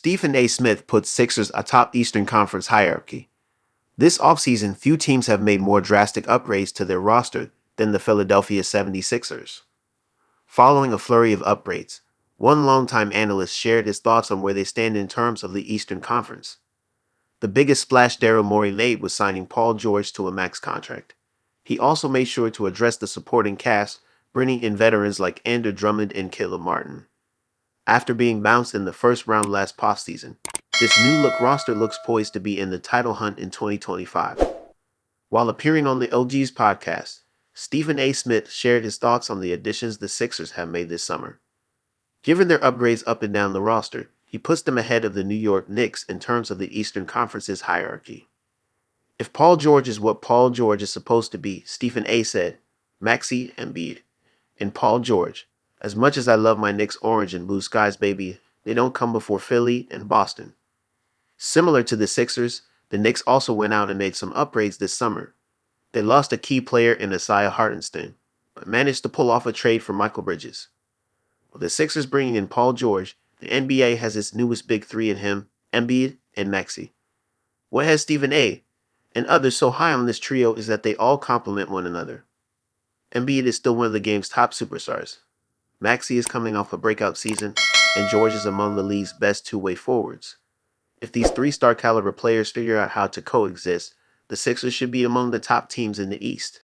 Stephen A. Smith puts Sixers atop Eastern Conference hierarchy. This offseason, few teams have made more drastic upgrades to their roster than the Philadelphia 76ers. Following a flurry of upgrades, one longtime analyst shared his thoughts on where they stand in terms of the Eastern Conference. The biggest splash Daryl Morey made was signing Paul George to a max contract. He also made sure to address the supporting cast, bringing in veterans like Andrew Drummond and Caleb Martin. After being bounced in the first round last postseason, this new-look roster looks poised to be in the title hunt in 2025. While appearing on the LG's podcast, Stephen A. Smith shared his thoughts on the additions the Sixers have made this summer. Given their upgrades up and down the roster, he puts them ahead of the New York Knicks in terms of the Eastern Conference's hierarchy. If Paul George is what Paul George is supposed to be, Stephen A. said, Maxey, Embiid, and Paul George. As much as I love my Knicks orange and blue skies, baby, they don't come before Philly and Boston. Similar to the Sixers, the Knicks also went out and made some upgrades this summer. They lost a key player in Isaiah Hartenstein, but managed to pull off a trade for Michael Bridges. With the Sixers bringing in Paul George, the NBA has its newest big three in him, Embiid and Maxey. What has Stephen A. and others so high on this trio is that they all complement one another. Embiid is still one of the game's top superstars. Maxey is coming off a breakout season, and George is among the league's best two-way forwards. If these three-star caliber players figure out how to coexist, the Sixers should be among the top teams in the East.